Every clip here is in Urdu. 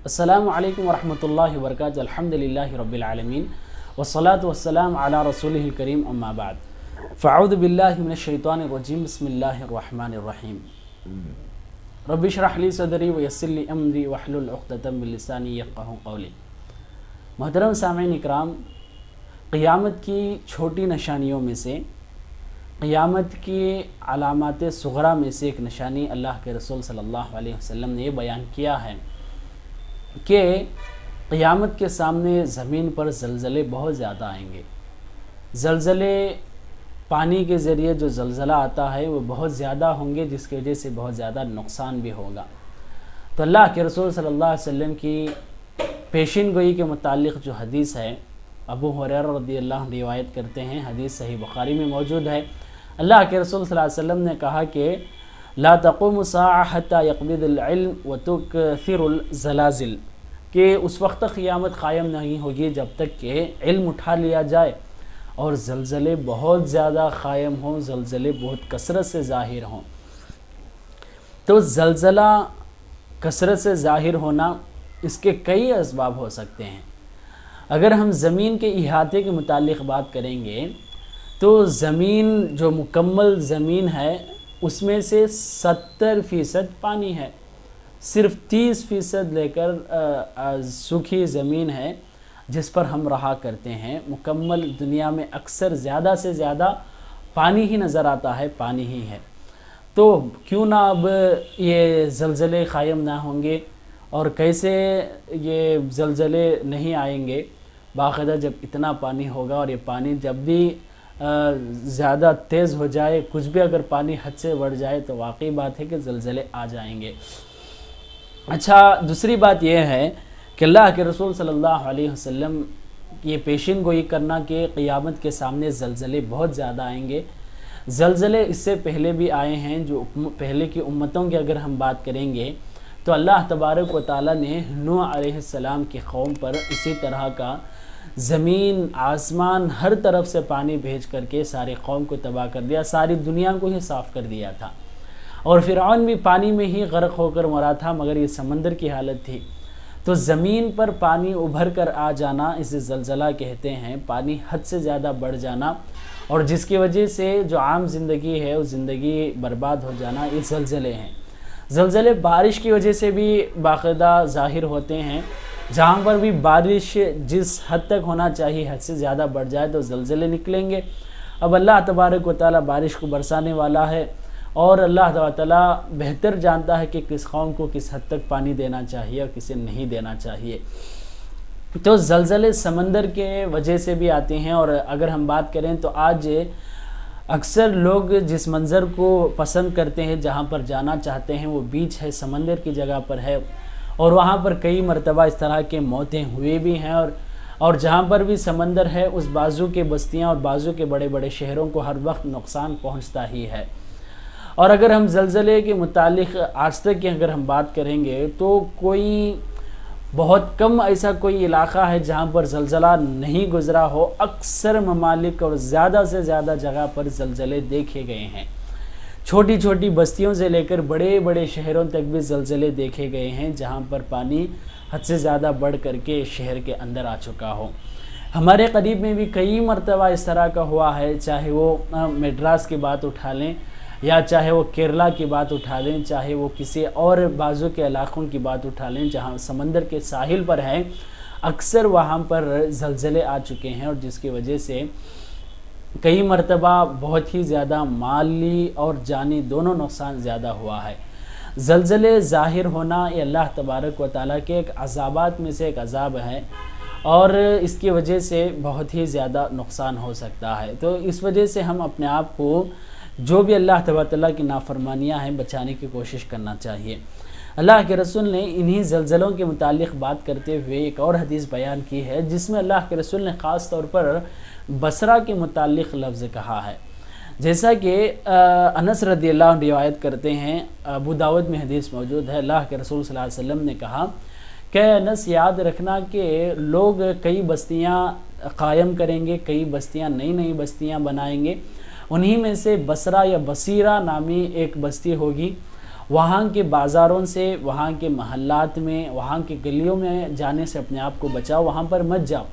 السلام علیکم ورحمۃ اللہ وبرکاتہ۔ الحمدللہ رب العالمین والصلاة والسلام علی رسولہ الکریم، اما بعد فاعوذ باللہ من الشیطان الرجیم، بسم اللہ الرحمن الرحیم۔ رب اشرح لی صدری ویسر لی امری واحلل عقدۃ من لسانی یفقہوا قولی۔ محترم سامعین اکرام، قیامت کی چھوٹی نشانیوں میں سے، قیامت کی علامات صغریٰ میں سے ایک نشانی اللہ کے رسول صلی اللہ علیہ وسلم نے یہ بیان کیا ہے کہ قیامت کے سامنے زمین پر زلزلے بہت زیادہ آئیں گے۔ زلزلے پانی کے ذریعے جو زلزلہ آتا ہے وہ بہت زیادہ ہوں گے، جس کی وجہ سے بہت زیادہ نقصان بھی ہوگا۔ تو اللہ کے رسول صلی اللہ علیہ وسلم کی پیشین گوئی کے متعلق جو حدیث ہے، ابو ہریرہ رضی اللہ عنہ روایت کرتے ہیں، حدیث صحیح بخاری میں موجود ہے۔ اللہ کے رسول صلی اللہ علیہ وسلم نے کہا کہ لا تقوم الساعة حتى يقبض العلم وتكثر الزلازل، کہ اس وقت تک قیامت قائم نہیں ہوگی جب تک کہ علم اٹھا لیا جائے اور زلزلے بہت زیادہ قائم ہوں، زلزلے بہت کثرت سے ظاہر ہوں۔ تو زلزلہ کثرت سے ظاہر ہونا، اس کے کئی اسباب ہو سکتے ہیں۔ اگر ہم زمین کے احاطے کے متعلق بات کریں گے تو زمین جو مکمل زمین ہے اس میں سے 70% پانی ہے، صرف 30% لے کر سوکھی زمین ہے جس پر ہم رہا کرتے ہیں۔ مکمل دنیا میں اکثر زیادہ سے زیادہ پانی ہی نظر آتا ہے، پانی ہی ہے۔ تو کیوں نہ اب یہ زلزلے قائم نہ ہوں گے، اور کیسے یہ زلزلے نہیں آئیں گے؟ باقاعدہ جب اتنا پانی ہوگا، اور یہ پانی جب بھی زیادہ تیز ہو جائے، کچھ بھی اگر پانی حد سے بڑھ جائے تو واقعی بات ہے کہ زلزلے آ جائیں گے۔ اچھا، دوسری بات یہ ہے کہ اللہ کے رسول صلی اللہ علیہ وسلم یہ پیشین گوئی کرنا کہ قیامت کے سامنے زلزلے بہت زیادہ آئیں گے۔ زلزلے اس سے پہلے بھی آئے ہیں، جو پہلے کی امتوں کی اگر ہم بات کریں گے تو اللہ تبارک و تعالیٰ نے نوح علیہ السلام کی قوم پر اسی طرح کا زمین آسمان ہر طرف سے پانی بھیج کر کے ساری قوم کو تباہ کر دیا، ساری دنیا کو ہی صاف کر دیا تھا۔ اور فرعون بھی پانی میں ہی غرق ہو کر مرا تھا، مگر یہ سمندر کی حالت تھی۔ تو زمین پر پانی ابھر کر آ جانا، اسے زلزلہ کہتے ہیں، پانی حد سے زیادہ بڑھ جانا، اور جس کی وجہ سے جو عام زندگی ہے وہ زندگی برباد ہو جانا، یہ زلزلے ہیں۔ زلزلے بارش کی وجہ سے بھی باقاعدہ ظاہر ہوتے ہیں، جہاں پر بھی بارش جس حد تک ہونا چاہیے حد سے زیادہ بڑھ جائے تو زلزلے نکلیں گے۔ اب اللہ تبارک و تعالیٰ بارش کو برسانے والا ہے، اور اللہ تعالیٰ بہتر جانتا ہے کہ کس قوم کو کس حد تک پانی دینا چاہیے اور کسے نہیں دینا چاہیے۔ تو زلزلے سمندر کے وجہ سے بھی آتے ہیں، اور اگر ہم بات کریں تو آج اکثر لوگ جس منظر کو پسند کرتے ہیں، جہاں پر جانا چاہتے ہیں، وہ بیچ ہے، سمندر کی جگہ پر ہے، اور وہاں پر کئی مرتبہ اس طرح کے موتیں ہوئے بھی ہیں، اور جہاں پر بھی سمندر ہے اس بازو کے بستیاں اور بازو کے بڑے بڑے شہروں کو ہر وقت نقصان پہنچتا ہی ہے۔ اور اگر ہم زلزلے کے متعلق آج تک کی اگر ہم بات کریں گے تو کوئی بہت کم ایسا کوئی علاقہ ہے جہاں پر زلزلہ نہیں گزرا ہو۔ اکثر ممالک اور زیادہ سے زیادہ جگہ پر زلزلے دیکھے گئے ہیں، چھوٹی چھوٹی بستیوں سے لے کر بڑے بڑے شہروں تک بھی زلزلے دیکھے گئے ہیں، جہاں پر پانی حد سے زیادہ بڑھ کر کے شہر کے اندر آ چکا ہو۔ ہمارے قریب میں بھی کئی مرتبہ اس طرح کا ہوا ہے، چاہے وہ میڈراس کی بات اٹھا لیں، یا چاہے وہ کیرلا کی بات اٹھا لیں، چاہے وہ کسی اور بازو کے علاقوں کی بات اٹھا لیں جہاں سمندر کے ساحل پر ہیں، اکثر وہاں پر زلزلے آ چکے ہیں، اور جس کی وجہ سے کئی مرتبہ بہت ہی زیادہ مالی اور جانی دونوں نقصان زیادہ ہوا ہے۔ زلزلے ظاہر ہونا یہ اللہ تبارک و تعالیٰ کے ایک عذابات میں سے ایک عذاب ہے، اور اس کی وجہ سے بہت ہی زیادہ نقصان ہو سکتا ہے۔ تو اس وجہ سے ہم اپنے آپ کو جو بھی اللہ تبارک و تعالیٰ کی نافرمانیاں ہیں بچانے کی کوشش کرنا چاہیے۔ اللہ کے رسول نے انہی زلزلوں کے متعلق بات کرتے ہوئے ایک اور حدیث بیان کی ہے، جس میں اللہ کے رسول نے خاص طور پر بصرہ کے متعلق لفظ کہا ہے۔ جیسا کہ انس رضی اللہ عنہ روایت کرتے ہیں، ابو داود میں حدیث موجود ہے، اللہ کے رسول صلی اللہ علیہ وسلم نے کہا کہ انس یاد رکھنا کہ لوگ کئی بستیاں قائم کریں گے، کئی بستیاں نئی بستیاں بنائیں گے، انہی میں سے بصرہ یا بصیرہ نامی ایک بستی ہوگی، وہاں کے بازاروں سے، وہاں کے محلات میں، وہاں کے گلیوں میں جانے سے اپنے آپ کو بچاؤ، وہاں پر مت جاؤ۔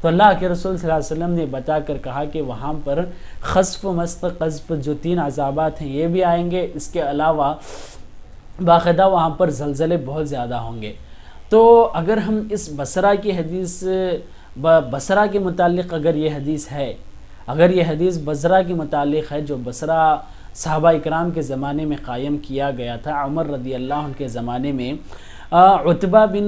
تو اللہ کے رسول صلی اللہ علیہ وسلم نے بتا کر کہا کہ وہاں پر خسف، مسخ، قذف جو 3 عذابات ہیں یہ بھی آئیں گے، اس کے علاوہ باقاعدہ وہاں پر زلزلے بہت زیادہ ہوں گے۔ تو اگر ہم اس بصرہ کی حدیث، بصرہ کے متعلق اگر یہ حدیث ہے، اگر یہ حدیث بصرہ کے متعلق ہے، جو بصرہ صحابہ اکرام کے زمانے میں قائم کیا گیا تھا، عمر رضی اللہ عنہ کے زمانے میں عتبہ بن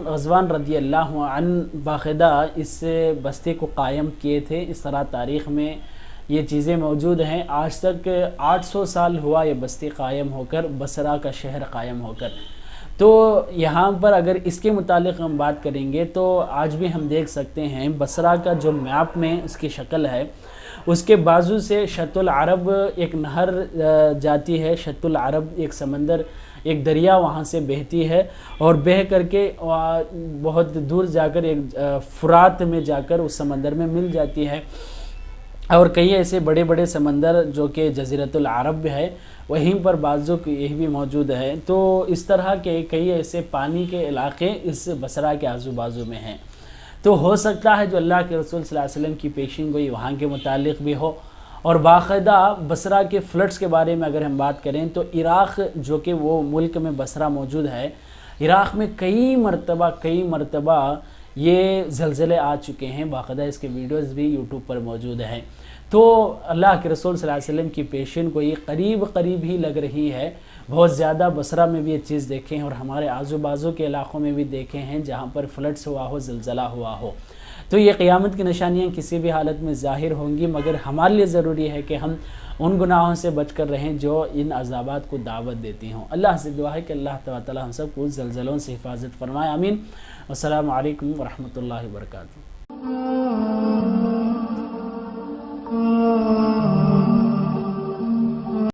غزوان رضی اللہ عنہ باقاعدہ اس بستی کو قائم کیے تھے۔ اس طرح تاریخ میں یہ چیزیں موجود ہیں۔ آج تک 800 سال ہوا یہ بستی قائم ہو کر، بصرہ کا شہر قائم ہو کر۔ تو یہاں پر اگر اس کے متعلق ہم بات کریں گے تو آج بھی ہم دیکھ سکتے ہیں بصرہ کا جو میپ میں اس کی شکل ہے، اس کے بازو سے شط العرب ایک نہر جاتی ہے، شط العرب ایک سمندر، ایک دریا وہاں سے بہتی ہے، اور بہہ کر کے بہت دور جا کر ایک فرات میں جا کر اس سمندر میں مل جاتی ہے، اور کئی ایسے بڑے بڑے سمندر جو کہ جزیرۃ العرب ہے وہیں پر بعضوں کی یہ بھی موجود ہے۔ تو اس طرح کے کئی ایسے پانی کے علاقے اس بصرہ کے آزو بازو میں ہیں۔ تو ہو سکتا ہے جو اللہ کے رسول صلی اللہ علیہ وسلم کی پیشین گوئی وہاں کے متعلق بھی ہو۔ اور باقاعدہ بصرہ کے فلڈز کے بارے میں اگر ہم بات کریں تو عراق جو کہ وہ ملک میں بصرہ موجود ہے، عراق میں کئی مرتبہ یہ زلزلے آ چکے ہیں، باقاعدہ اس کے ویڈیوز بھی یوٹیوب پر موجود ہیں۔ تو اللہ کے رسول صلی اللہ علیہ وسلم کی پیشین کو یہ قریب ہی لگ رہی ہے۔ بہت زیادہ بصرہ میں بھی یہ چیز دیکھیں ہیں، اور ہمارے آزو بازو کے علاقوں میں بھی دیکھے ہیں جہاں پر فلڈز ہوا ہو، زلزلہ ہوا ہو۔ تو یہ قیامت کی نشانیاں کسی بھی حالت میں ظاہر ہوں گی، مگر ہمارے لیے ضروری ہے کہ ہم ان گناہوں سے بچ کر رہیں جو ان عذابات کو دعوت دیتی ہوں۔ اللہ سے دعا ہے کہ اللہ تعالیٰ ہم سب کو زلزلوں سے حفاظت فرمائے، آمین۔ والسلام علیکم ورحمۃ اللہ وبرکاتہ۔